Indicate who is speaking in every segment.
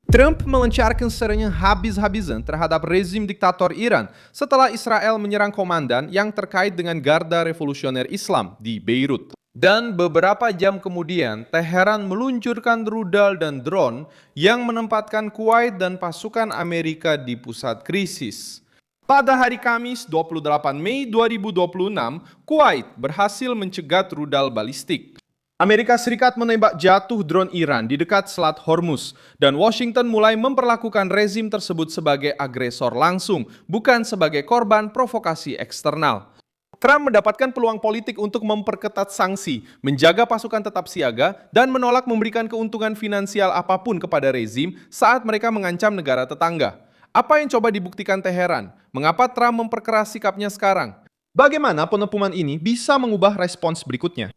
Speaker 1: Trump melancarkan serangan habis-habisan terhadap rezim diktator Iran setelah Israel menyerang komandan yang terkait dengan Garda Revolusioner Islam di Beirut. Dan beberapa jam kemudian, Teheran meluncurkan rudal dan drone yang menempatkan Kuwait dan pasukan Amerika di pusat krisis. Pada hari Kamis 28 Mei 2026, Kuwait berhasil mencegat rudal balistik. Amerika Serikat menembak jatuh drone Iran di dekat Selat Hormuz, dan Washington mulai memperlakukan rezim tersebut sebagai agresor langsung, bukan sebagai korban provokasi eksternal. Trump mendapatkan peluang politik untuk memperketat sanksi, menjaga pasukan tetap siaga, dan menolak memberikan keuntungan finansial apapun kepada rezim saat mereka mengancam negara tetangga. Apa yang coba dibuktikan Teheran? Mengapa Trump memperkeras sikapnya sekarang? Bagaimana penepuman ini bisa mengubah respons berikutnya?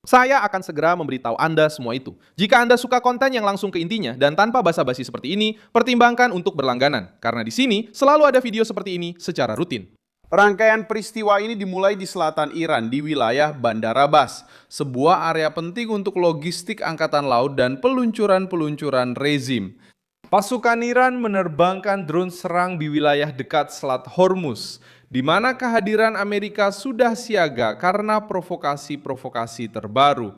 Speaker 1: Saya akan segera memberitahu Anda semua itu. Jika Anda suka konten yang langsung ke intinya dan tanpa basa-basi seperti ini, pertimbangkan untuk berlangganan. Karena di sini selalu ada video seperti ini secara rutin. Rangkaian peristiwa ini dimulai di selatan Iran di wilayah Bandar Abbas, sebuah area penting untuk logistik angkatan laut dan peluncuran-peluncuran rezim. Pasukan Iran menerbangkan drone serang di wilayah dekat Selat Hormuz, di mana kehadiran Amerika sudah siaga karena provokasi-provokasi terbaru.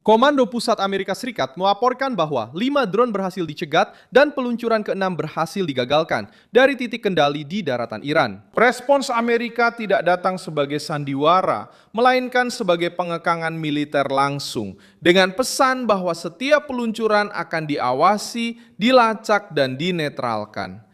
Speaker 1: Komando Pusat Amerika Serikat melaporkan bahwa 5 drone berhasil dicegat dan peluncuran ke-6 berhasil digagalkan dari titik kendali di daratan Iran. Respons Amerika tidak datang sebagai sandiwara, melainkan sebagai pengekangan militer langsung, dengan pesan bahwa setiap peluncuran akan diawasi, dilacak, dan dinetralkan.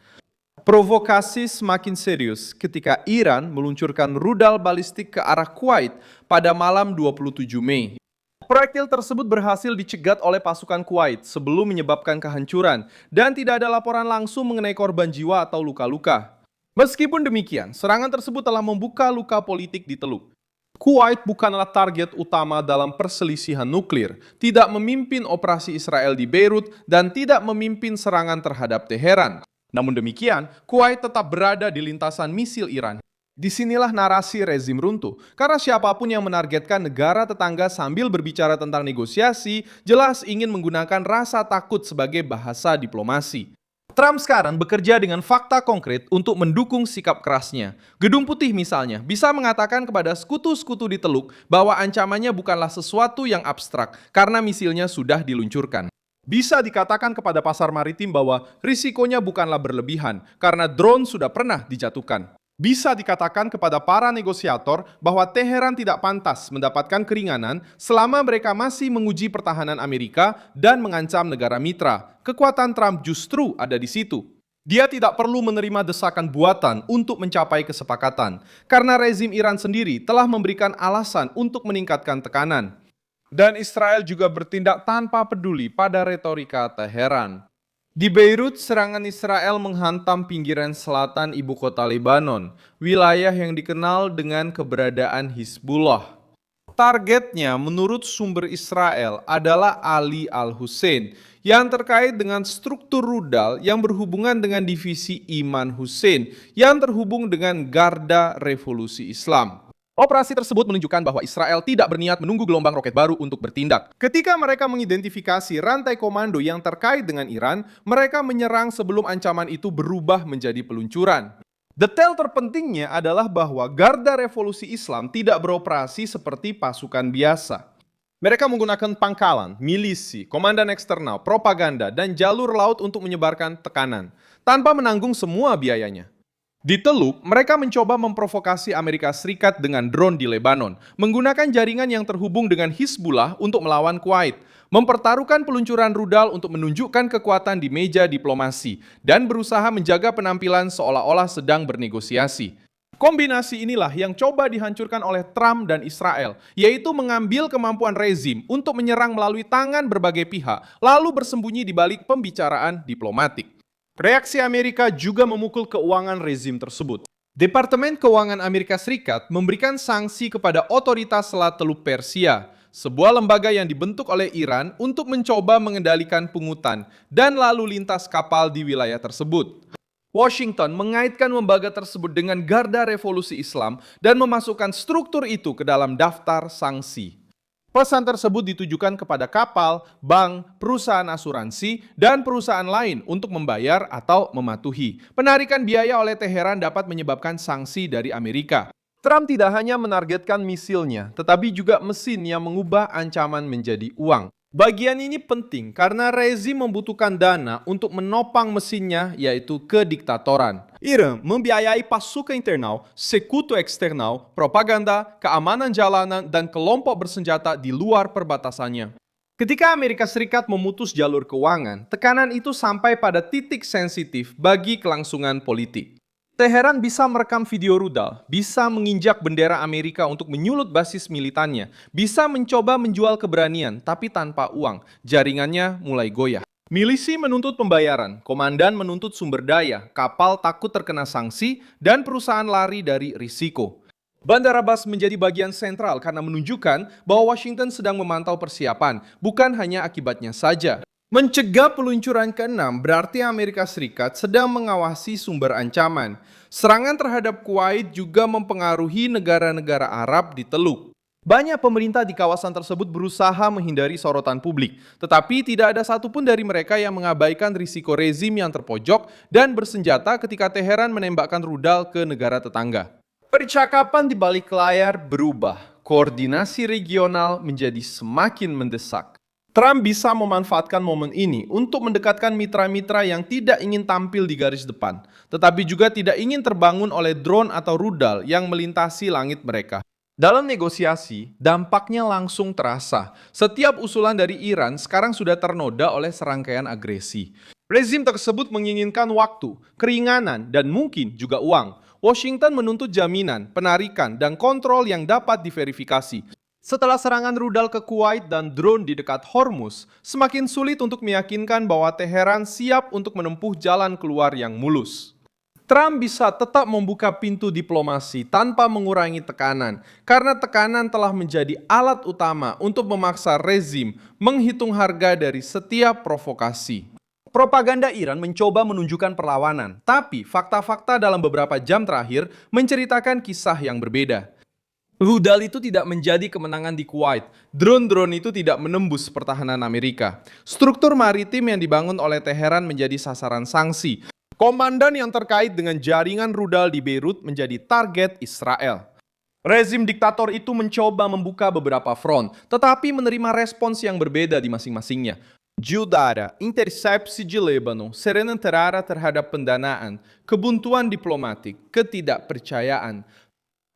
Speaker 1: Provokasi semakin serius ketika Iran meluncurkan rudal balistik ke arah Kuwait pada malam 27 Mei. Proyektil tersebut berhasil dicegat oleh pasukan Kuwait sebelum menyebabkan kehancuran dan tidak ada laporan langsung mengenai korban jiwa atau luka-luka. Meskipun demikian, serangan tersebut telah membuka luka politik di Teluk. Kuwait bukanlah target utama dalam perselisihan nuklir, tidak memimpin operasi Israel di Beirut, dan tidak memimpin serangan terhadap Teheran. Namun demikian, Kuwait tetap berada di lintasan misil Iran. Disinilah narasi rezim runtuh, karena siapapun yang menargetkan negara tetangga sambil berbicara tentang negosiasi, jelas ingin menggunakan rasa takut sebagai bahasa diplomasi. Trump sekarang bekerja dengan fakta konkret untuk mendukung sikap kerasnya. Gedung Putih misalnya bisa mengatakan kepada sekutu-sekutu di Teluk bahwa ancamannya bukanlah sesuatu yang abstrak karena misilnya sudah diluncurkan. Bisa dikatakan kepada pasar maritim bahwa risikonya bukanlah berlebihan karena drone sudah pernah dijatuhkan. Bisa dikatakan kepada para negosiator bahwa Teheran tidak pantas mendapatkan keringanan selama mereka masih menguji pertahanan Amerika dan mengancam negara mitra. Kekuatan Trump justru ada di situ. Dia tidak perlu menerima desakan buatan untuk mencapai kesepakatan, karena rezim Iran sendiri telah memberikan alasan untuk meningkatkan tekanan. Dan Israel juga bertindak tanpa peduli pada retorika Teheran. Di Beirut, serangan Israel menghantam pinggiran selatan ibu kota Lebanon, wilayah yang dikenal dengan keberadaan Hizbullah. Targetnya menurut sumber Israel adalah Ali al-Hussein, yang terkait dengan struktur rudal yang berhubungan dengan divisi Iman Hussein, yang terhubung dengan Garda Revolusi Islam. Operasi tersebut menunjukkan bahwa Israel tidak berniat menunggu gelombang roket baru untuk bertindak. Ketika mereka mengidentifikasi rantai komando yang terkait dengan Iran, mereka menyerang sebelum ancaman itu berubah menjadi peluncuran. Detail terpentingnya adalah bahwa Garda Revolusi Islam tidak beroperasi seperti pasukan biasa. Mereka menggunakan pangkalan, milisi, komandan eksternal, propaganda, dan jalur laut untuk menyebarkan tekanan, tanpa menanggung semua biayanya. Di Teluk, mereka mencoba memprovokasi Amerika Serikat dengan drone di Lebanon, menggunakan jaringan yang terhubung dengan Hizbullah untuk melawan Kuwait, mempertaruhkan peluncuran rudal untuk menunjukkan kekuatan di meja diplomasi, dan berusaha menjaga penampilan seolah-olah sedang bernegosiasi. Kombinasi inilah yang coba dihancurkan oleh Trump dan Israel, yaitu mengambil kemampuan rezim untuk menyerang melalui tangan berbagai pihak, lalu bersembunyi di balik pembicaraan diplomatik. Reaksi Amerika juga memukul keuangan rezim tersebut. Departemen Keuangan Amerika Serikat memberikan sanksi kepada otoritas Selat Teluk Persia, sebuah lembaga yang dibentuk oleh Iran untuk mencoba mengendalikan pungutan dan lalu lintas kapal di wilayah tersebut. Washington mengaitkan lembaga tersebut dengan Garda Revolusi Islam dan memasukkan struktur itu ke dalam daftar sanksi. Pesan tersebut ditujukan kepada kapal, bank, perusahaan asuransi, dan perusahaan lain untuk membayar atau mematuhi. Penarikan biaya oleh Teheran dapat menyebabkan sanksi dari Amerika. Trump tidak hanya menargetkan misilnya, tetapi juga mesin yang mengubah ancaman menjadi uang. Bagian ini penting karena rezim membutuhkan dana untuk menopang mesinnya, yaitu kediktatoran. Iran membiayai pasukan internal, sekutu eksternal, propaganda, keamanan jalanan, dan kelompok bersenjata di luar perbatasannya. Ketika Amerika Serikat memutus jalur keuangan, tekanan itu sampai pada titik sensitif bagi kelangsungan politik. Teheran bisa merekam video rudal, bisa menginjak bendera Amerika untuk menyulut basis militannya, bisa mencoba menjual keberanian, tapi tanpa uang. Jaringannya mulai goyah. Milisi menuntut pembayaran, komandan menuntut sumber daya, kapal takut terkena sanksi, dan perusahaan lari dari risiko. Bandar Abbas menjadi bagian sentral karena menunjukkan bahwa Washington sedang memantau persiapan, bukan hanya akibatnya saja. Mencegah peluncuran ke-6 berarti Amerika Serikat sedang mengawasi sumber ancaman. Serangan terhadap Kuwait juga mempengaruhi negara-negara Arab di Teluk. Banyak pemerintah di kawasan tersebut berusaha menghindari sorotan publik, tetapi tidak ada satupun dari mereka yang mengabaikan risiko rezim yang terpojok dan bersenjata ketika Teheran menembakkan rudal ke negara tetangga. Percakapan di balik layar berubah, koordinasi regional menjadi semakin mendesak. Trump bisa memanfaatkan momen ini untuk mendekatkan mitra-mitra yang tidak ingin tampil di garis depan, tetapi juga tidak ingin terbangun oleh drone atau rudal yang melintasi langit mereka. Dalam negosiasi, dampaknya langsung terasa. Setiap usulan dari Iran sekarang sudah ternoda oleh serangkaian agresi. Rezim tersebut menginginkan waktu, keringanan, dan mungkin juga uang. Washington menuntut jaminan, penarikan, dan kontrol yang dapat diverifikasi. Setelah serangan rudal ke Kuwait dan drone di dekat Hormuz, semakin sulit untuk meyakinkan bahwa Teheran siap untuk menempuh jalan keluar yang mulus. Trump bisa tetap membuka pintu diplomasi tanpa mengurangi tekanan, karena tekanan telah menjadi alat utama untuk memaksa rezim menghitung harga dari setiap provokasi. Propaganda Iran mencoba menunjukkan perlawanan, tapi fakta-fakta dalam beberapa jam terakhir menceritakan kisah yang berbeda. Rudal itu tidak menjadi kemenangan di Kuwait. Drone-drone itu tidak menembus pertahanan Amerika. Struktur maritim yang dibangun oleh Teheran menjadi sasaran sanksi. Komandan yang terkait dengan jaringan rudal di Beirut menjadi target Israel. Rezim diktator itu mencoba membuka beberapa front, tetapi menerima respons yang berbeda di masing-masingnya. De udara, intercepsi di Lebanon, serena terara terhadap pendanaan, kebuntuan diplomatik, ketidakpercayaan.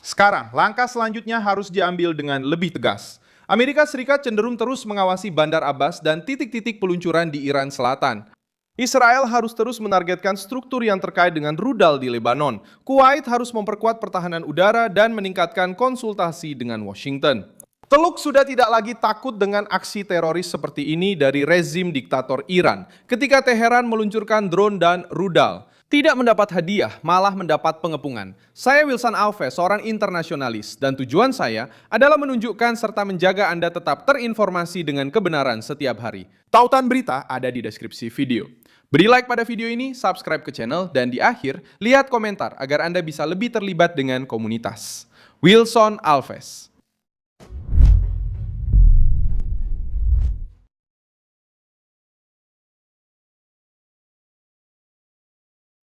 Speaker 1: Sekarang, langkah selanjutnya harus diambil dengan lebih tegas. Amerika Serikat cenderung terus mengawasi Bandar Abbas dan titik-titik peluncuran di Iran Selatan. Israel harus terus menargetkan struktur yang terkait dengan rudal di Lebanon. Kuwait harus memperkuat pertahanan udara dan meningkatkan konsultasi dengan Washington. Teluk sudah tidak lagi takut dengan aksi teroris seperti ini dari rezim diktator Iran ketika Teheran meluncurkan drone dan rudal. Tidak mendapat hadiah, malah mendapat pengepungan. Saya Wilson Alves, seorang internasionalis, dan tujuan saya adalah menunjukkan serta menjaga Anda tetap terinformasi dengan kebenaran setiap hari. Tautan berita ada di deskripsi video. Beri like pada video ini, subscribe ke channel, dan di akhir, lihat komentar agar Anda bisa lebih terlibat dengan komunitas. Wilson Alves.